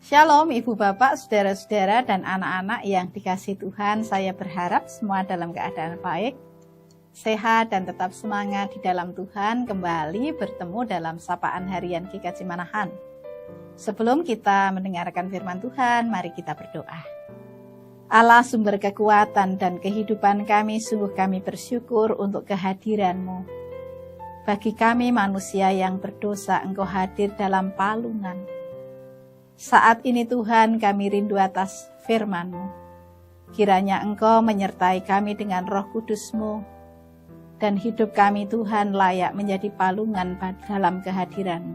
Shalom Ibu Bapak, Saudara-saudara dan anak-anak yang dikasihi Tuhan. Saya berharap semua dalam keadaan baik, sehat dan tetap semangat di dalam Tuhan. Kembali bertemu dalam Sapaan Harian GKJ Manahan. Sebelum kita mendengarkan firman Tuhan, mari kita berdoa. Allah sumber kekuatan dan kehidupan kami, sungguh kami bersyukur untuk kehadiran-Mu. Bagi kami manusia yang berdosa, Engkau hadir dalam palungan. Saat ini Tuhan, kami rindu atas firman-Mu. Kiranya Engkau menyertai kami dengan Roh Kudus-Mu, dan hidup kami Tuhan layak menjadi palungan dalam kehadiran-Mu.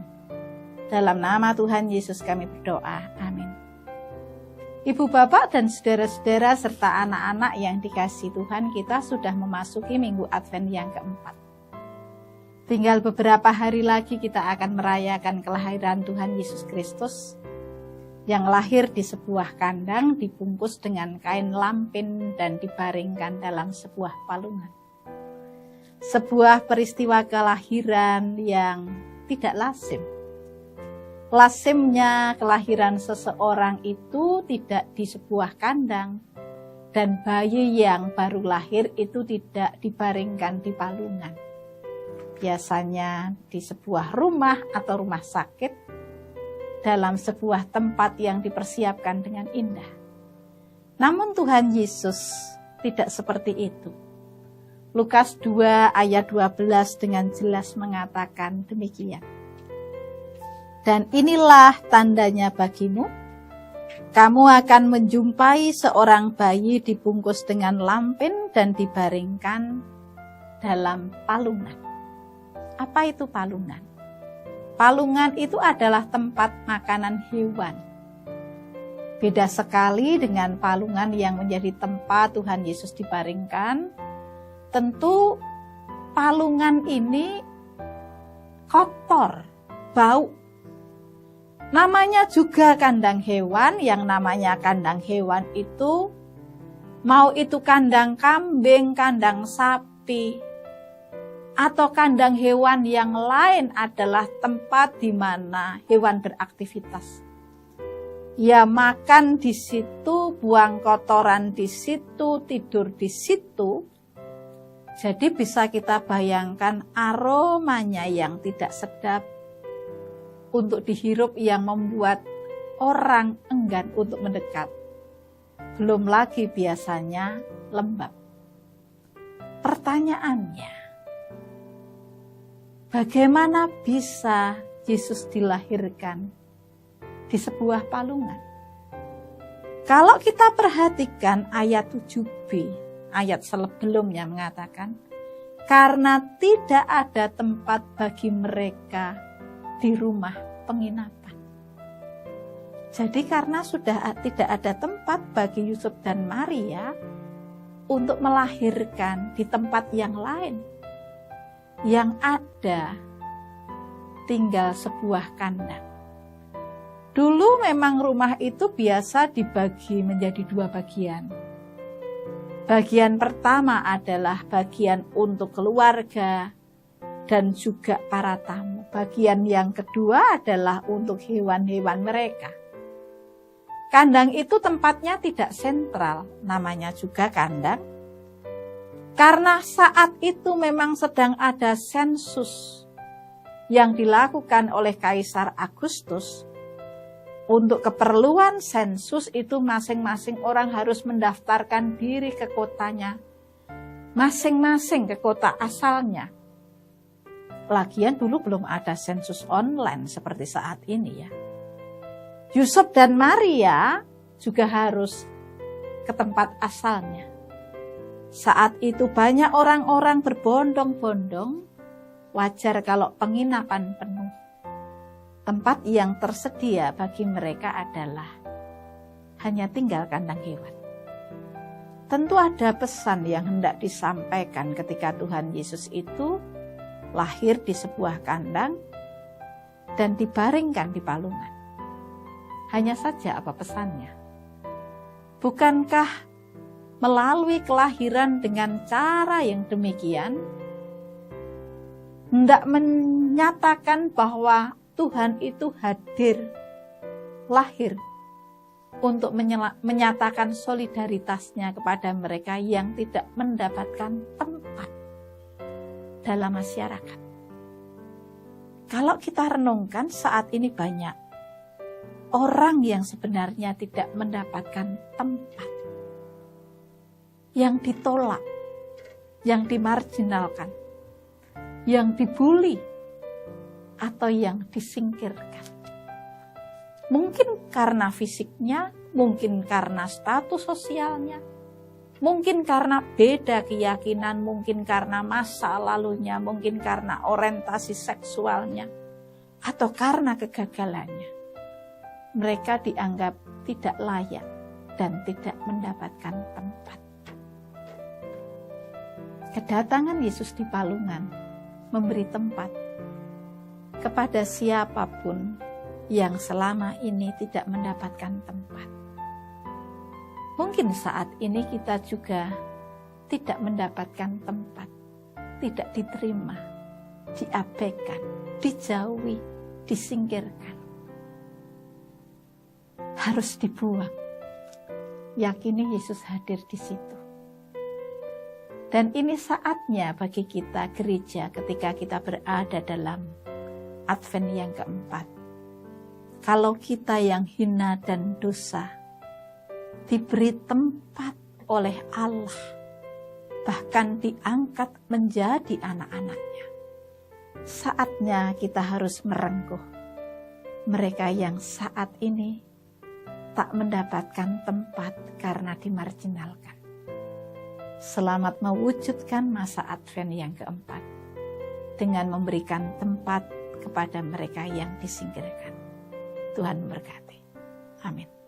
Dalam nama Tuhan Yesus kami berdoa. Amin. Ibu Bapak dan saudara-saudara serta anak-anak yang dikasihi Tuhan, kita sudah memasuki minggu Advent yang keempat. Tinggal beberapa hari lagi kita akan merayakan kelahiran Tuhan Yesus Kristus yang lahir di sebuah kandang dibungkus dengan kain lampin dan dibaringkan dalam sebuah palungan. Sebuah peristiwa kelahiran yang tidak lazim. Lazimnya kelahiran seseorang itu tidak di sebuah kandang, dan bayi yang baru lahir itu tidak dibaringkan di palungan. Biasanya di sebuah rumah atau rumah sakit, dalam sebuah tempat yang dipersiapkan dengan indah. Namun Tuhan Yesus tidak seperti itu. Lukas 2 ayat 12 dengan jelas mengatakan demikian. Dan inilah tandanya bagimu, kamu akan menjumpai seorang bayi dibungkus dengan lampin dan dibaringkan dalam palungan. Apa itu palungan? Palungan itu adalah tempat makanan hewan. Beda sekali dengan palungan yang menjadi tempat Tuhan Yesus dibaringkan. Tentu palungan ini kotor, bau. Namanya juga kandang hewan, yang namanya kandang hewan itu, mau itu kandang kambing, kandang sapi, atau kandang hewan yang lain adalah tempat di mana hewan beraktivitas. Ya makan di situ, buang kotoran di situ, tidur di situ. Jadi bisa kita bayangkan aromanya yang tidak sedap untuk dihirup yang membuat orang enggan untuk mendekat. Belum lagi biasanya lembab. Pertanyaannya, bagaimana bisa Yesus dilahirkan di sebuah palungan? Kalau kita perhatikan ayat 7b, ayat sebelumnya mengatakan, karena tidak ada tempat bagi mereka di rumah penginapan. Jadi karena sudah tidak ada tempat bagi Yusuf dan Maria untuk melahirkan di tempat yang lain, yang ada tinggal sebuah kandang. Dulu memang rumah itu biasa dibagi menjadi dua bagian. Bagian pertama adalah bagian untuk keluarga dan juga para tamu. Bagian yang kedua adalah untuk hewan-hewan mereka. Kandang itu tempatnya tidak sentral, namanya juga kandang. Karena saat itu memang sedang ada sensus yang dilakukan oleh Kaisar Agustus. Untuk keperluan sensus itu masing-masing orang harus mendaftarkan diri ke kotanya, masing-masing ke kota asalnya. Lagian dulu belum ada sensus online seperti saat ini ya. Yusuf dan Maria juga harus ke tempat asalnya. Saat itu banyak orang-orang berbondong-bondong, wajar kalau penginapan penuh. Tempat yang tersedia bagi mereka adalah hanya tinggal kandang hewan. Tentu ada pesan yang hendak disampaikan ketika Tuhan Yesus itu lahir di sebuah kandang dan dibaringkan di palungan. Hanya saja apa pesannya? Bukankah melalui kelahiran dengan cara yang demikian hendak menyatakan bahwa Tuhan itu hadir, lahir untuk menyatakan solidaritasnya kepada mereka yang tidak mendapatkan tempat dalam masyarakat. Kalau kita renungkan, saat ini banyak orang yang sebenarnya tidak mendapatkan tempat, yang ditolak, yang dimarginalkan, yang dibully, atau yang disingkirkan. Mungkin karena fisiknya, mungkin karena status sosialnya, mungkin karena beda keyakinan, mungkin karena masa lalunya, mungkin karena orientasi seksualnya, atau karena kegagalannya. Mereka dianggap tidak layak dan tidak mendapatkan tempat. Kedatangan Yesus di Palungan memberi tempat kepada siapapun yang selama ini tidak mendapatkan tempat. Mungkin saat ini kita juga tidak mendapatkan tempat, tidak diterima, diabaikan, dijauhi, disingkirkan. Harus dibuang. Yakini Yesus hadir di situ. Dan ini saatnya bagi kita gereja ketika kita berada dalam Advent yang keempat. Kalau kita yang hina dan dosa diberi tempat oleh Allah, bahkan diangkat menjadi anak-anaknya, saatnya kita harus merengkuh mereka yang saat ini tak mendapatkan tempat karena dimarginalkan. Selamat mewujudkan masa Advent yang keempat dengan memberikan tempat kepada mereka yang disingkirkan. Tuhan memberkati. Amin.